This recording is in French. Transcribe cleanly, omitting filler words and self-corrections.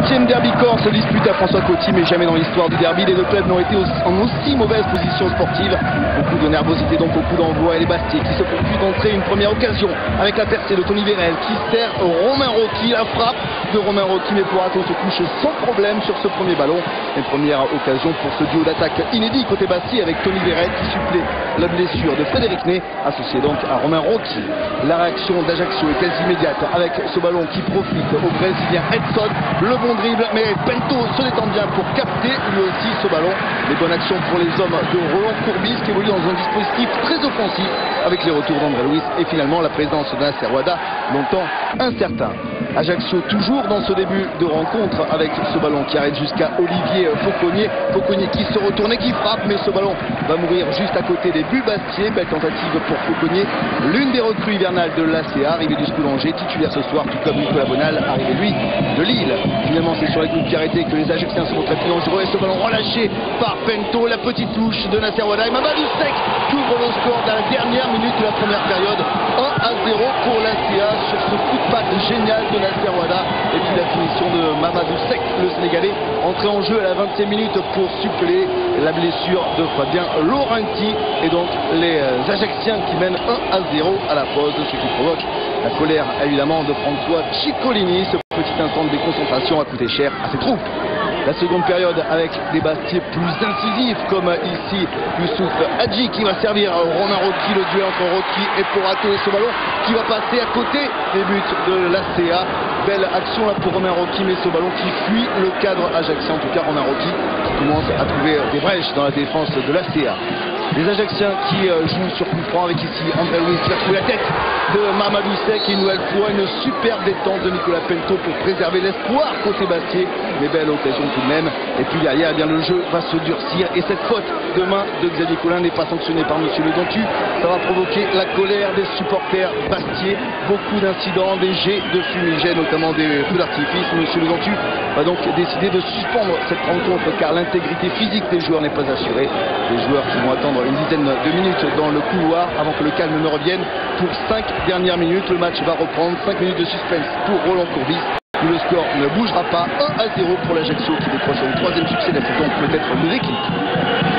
7e derby corse se dispute à François Coty, mais jamais dans l'histoire du derby les deux clubs n'ont été en aussi mauvaise position sportive. Beaucoup de nervosité donc au coup d'envoi et les Bastiers qui se poursuivent d'entrer une première occasion avec la percée de Tony Vérel qui sert Romain Rocky. La frappe de Romain Rocky, mais Porato se couche sans problème sur ce premier ballon. Une première occasion pour ce duo d'attaque inédit côté Bastia avec Tony Vérel qui supplée la blessure de Frédéric Ney, associé donc à Romain Rocky. La réaction d'Ajaccio est quasi immédiate avec ce ballon qui profite au Brésilien Edson. Le bon dribble, mais Bento se détend bien pour capter lui aussi ce ballon. Les bonnes actions pour les hommes de Roland Courbis qui évolue dans un dispositif très offensif avec les retours d'André Luis et finalement la présence de Nasser Ouada, longtemps incertain. Ajaccio toujours dans ce début de rencontre avec ce ballon qui arrête jusqu'à Olivier Fauconnier. Fauconnier qui se retourne et qui frappe, mais ce ballon va mourir juste à côté des buts Bastiers. Belle tentative pour Fauconnier, l'une des recrues hivernales de l'ACA, arrivé du Scoudanger, titulaire ce soir, tout comme Nicolas Bonal, arrivé lui de Lille. Finalement c'est sur les coups de pied arrêtés que les Ajacciens se montrent plus dangereux et ce ballon relâché par Bento, la petite touche de Nasser Ouada et Mamadou Seck qui ouvre le score dans la dernière minute de la première période. 1-0 pour l'ACA sur ce coup de patte génial de Nasser Ouada et puis la finition de Mamadou Seck, le Sénégalais, entré en jeu à la 20e minute pour suppléer la blessure de Fabien Laurenti et donc les Ajacciens qui mènent 1-0 à la pause, ce qui provoque la colère évidemment de François Ciccolini. Ce petit instant de déconcentration a coûté cher à ses troupes. La seconde période avec des Bastiers plus incisifs comme ici Youssouf Hadji qui va servir Romain Rocky, le duel entre Rocky et Porato et ce ballon qui va passer à côté des buts de l'ACA. Belle action là pour Romain Rocky, mais ce ballon qui fuit le cadre ajaccien, en tout cas Romain Rocky qui commence à trouver des brèches dans la défense de l'ACA. Les Ajacciens qui jouent sur coup franc avec ici André Luis qui va trouver la tête de Mamadou Seck et une nouvelle fois une superbe détente de Nicolas Bento pour préserver l'espoir côté Bastier, mais belle occasion tout de même. Et puis derrière, eh bien, le jeu va se durcir et cette faute de main de Xavier Collin n'est pas sanctionnée par Monsieur Le Dontu. Ça va provoquer la colère des supporters Bastier, beaucoup d'incidents, des jets de fumigène, notamment des feux d'artifice. Monsieur Le Dontu va donc décider de suspendre cette rencontre car l'intégrité physique des joueurs n'est pas assurée. Les joueurs qui vont attendre une dizaine de minutes dans le couloir avant que le calme ne revienne pour 5 dernières minutes. Le match va reprendre, 5 minutes de suspense pour Roland Courbis. Le score ne bougera pas, 1-0 pour l'Ajaccio qui décroche son 3e succès de la saison, peut-être deux équipes.